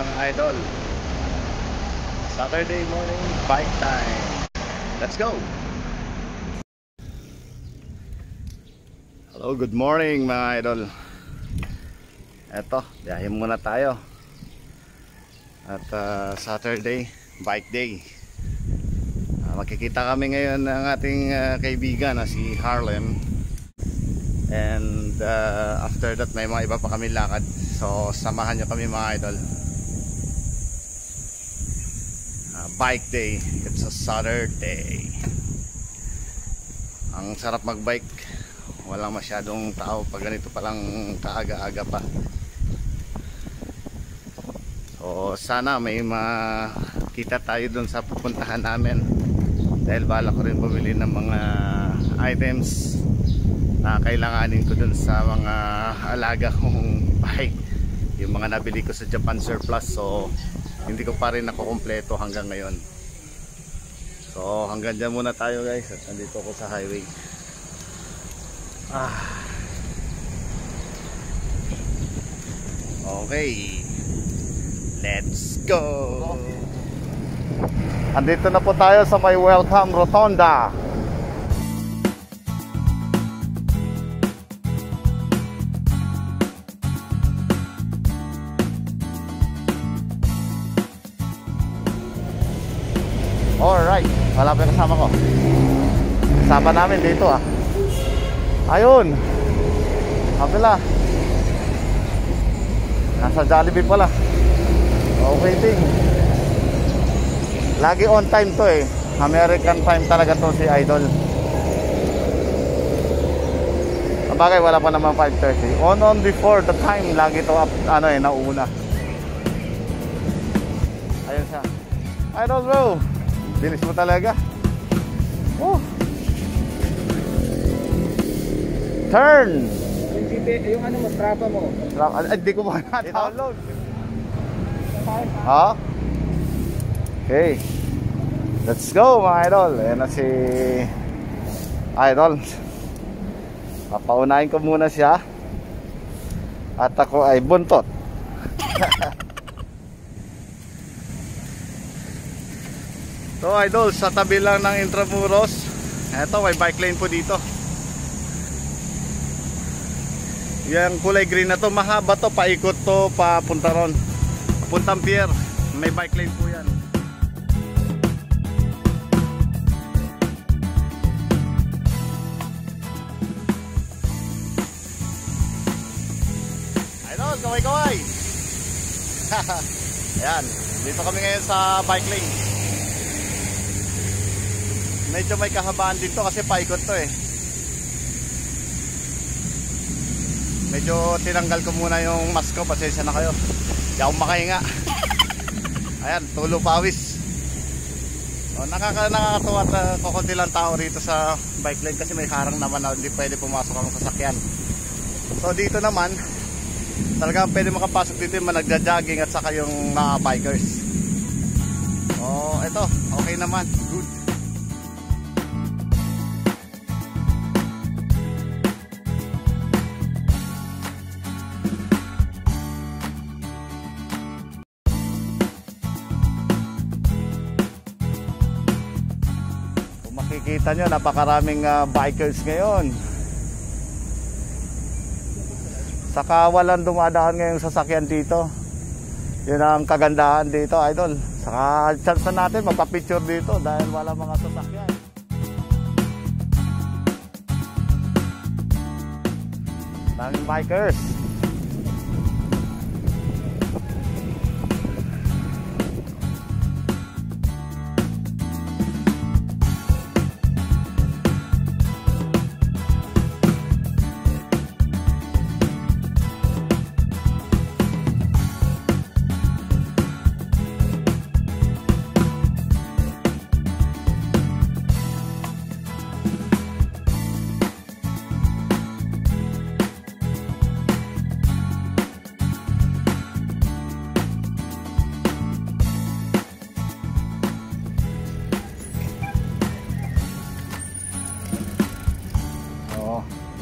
mga idol. Saturday morning bike time. Let's go! Hello, good morning mga idol. Eto, biyahe muna tayo. At Saturday bike day. Magkikita kami ngayon ng ating kaibigan na si Harlem. And after that may mga iba pa kami lakad. So samahan nyo kami mga idol. Bike day. It's a Saturday. Ang sarap magbike. Walang masyadong tao pag ganito palang kaaga-aga pa. So sana may makita tayo dun sa pupuntahan namin. Dahil bala ko rin bumili ng mga items na kailanganin ko dun sa mga alaga kong bike. Yung mga nabili ko sa Japan surplus. So hindi ko pa rin nakukumpleto hanggang ngayon. So hanggang dyan muna tayo guys. At nandito ako sa highway. Okay, let's go. Andito na po tayo sa may welcome rotonda. Alright, wala pa yung kasama ko. Kasama namin dito ayun, kabila. Nasa Jollibee pala. Okay ting. Lagi on time to American time talaga to si Idol. Sabagay wala pa naman 5:30. On before the time lagi to nauna. Ayun siya. Idol bro. Bilis mo talaga. Turn. Yung mo, trapa mo. Hindi ko ba na-download. Okay. Let's go mga idol. Ayan na si Idol. Papaunahin ko muna siya. At ako ay buntot. So idol, sa tabi lang ng Intramuros. Eto, may bike lane po dito. Yung kulay green na to, mahaba to, paikot to, papunta ron, papuntang pier. May bike lane po yan. Ayun, kaway-kaway. Ayan, dito kami ngayon sa bike lane. Medyo may kahabaan dito kasi paikot to Medyo tinanggal ko muna yung mask ko, pasensya na kayo. Hindi ako makahinga. Ayan, tulo pawis. So, nakakatuwa at kukunti lang tao rito sa bike lane kasi may harang naman na hindi pwede pumasok ang sasakyan. So dito naman, talagang pwede makapasok dito yung nagja-jogging at saka yung mga bikers. So ito, okay naman, good. Makikita nyo, napakaraming bikers ngayon. Saka walang dumadaan ngayong sasakyan dito. Yun ang kagandahan dito, idol. Saka chance natin magpa-picture dito dahil wala mga sasakyan. Daming bikers.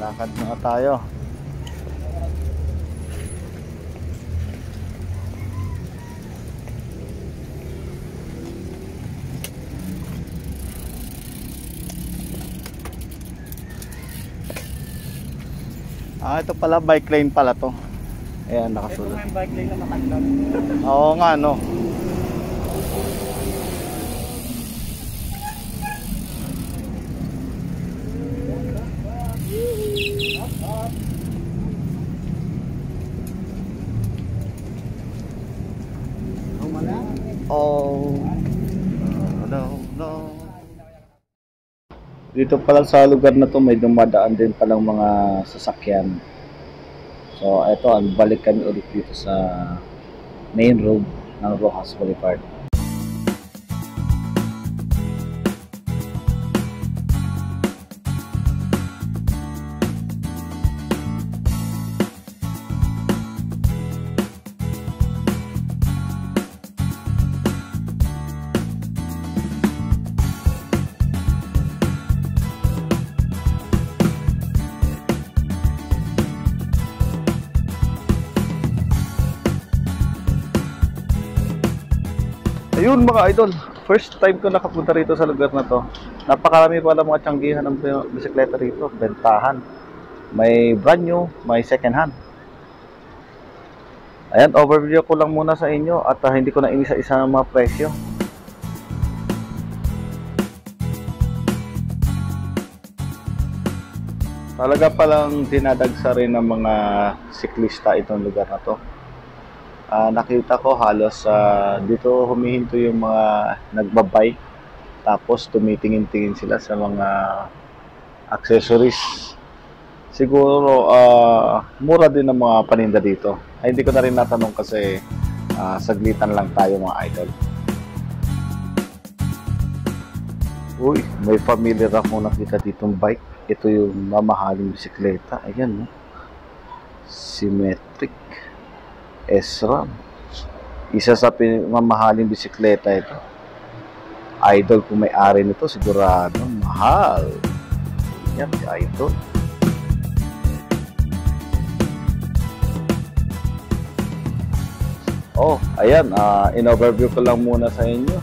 Lakad na tayo. Ito pala, bike lane pala to. Ayan, Ito nakasulot. nga yung bike lane na nakaglag. Oo nga, no. Oh, no. Dito pala sa lugar na to may dumadaan din palang mga sasakyan. So, eto, balik kami ulit dito sa main road ng Rojas Boulevard. Ayun mga idol, first time ko nakapunta rito sa lugar na to. Napakarami pala mga tiyanggihan ng bisikleta rito, bentahan. May brand new, may second hand. Ayan, overview ko lang muna sa inyo at hindi ko na inisa-isa ng mga presyo. Talaga palang dinadagsa rin ng mga siklista itong lugar na to. Nakita ko halos dito humihinto yung mga nagbabike, tapos tumitingin-tingin sila sa mga accessories. Siguro mura din ang mga paninda dito. Ay, hindi ko na rin natanong kasi saglitan lang tayo mga idol. Uy, may familiar ako nakita ditong bike. Ito yung mamahaling bisikleta. Ayan, no? Symmetric SRAM. Isa sa mamahaling bisikleta ito. Idol kung may-ari nito, sigurado mahal. Yan, idol. Oh, ayan, in-overview ko lang muna sa inyo.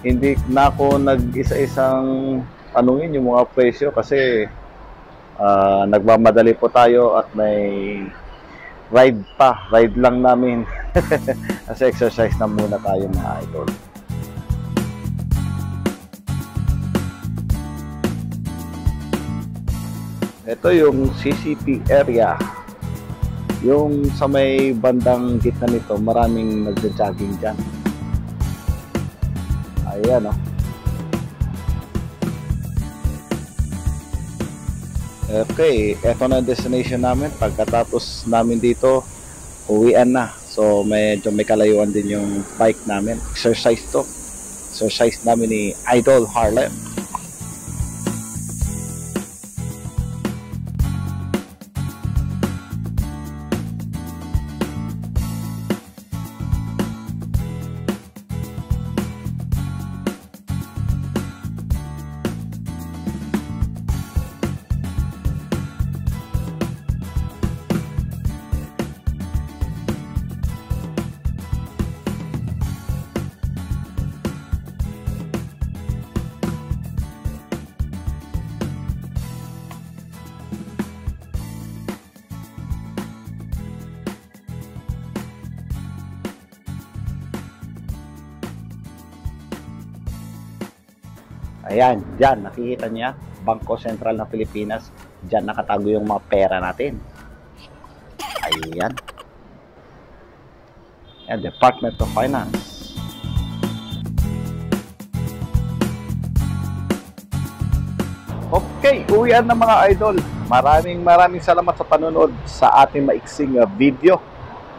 Hindi na ako nag-isa-isang tanungin yung mga presyo kasi nagmamadali po tayo at may ride lang namin. Kasi exercise na muna tayo mga idol. Ito yung CCP area. Yung sa may bandang gitna nito, maraming nagja-jogging dyan. Ayan, oh. Okay, eto na destination namin. Pagkatapos namin dito, uwian na. So medyo may kalayuan din yung bike namin. Exercise to. Exercise namin ni Idol Harlem. Ayan, dyan, nakikita niya, Bangko Sentral ng Pilipinas. Dyan nakatago yung mga pera natin. Ayan. Ayan, Department of Finance. Okay, uwian na mga idol. Maraming salamat sa panonood sa ating maiksing video.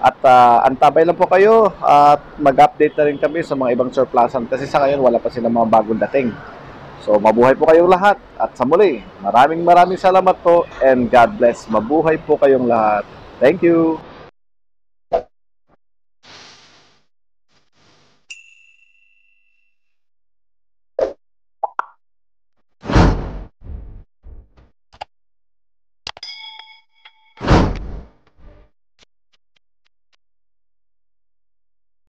At antabay lang po kayo at mag-update na rin kami sa mga ibang surplusan kasi sa ngayon wala pa silang mga bagong dating. So mabuhay po kayong lahat at sa muli, maraming salamat po and God bless. Mabuhay po kayong lahat. Thank you.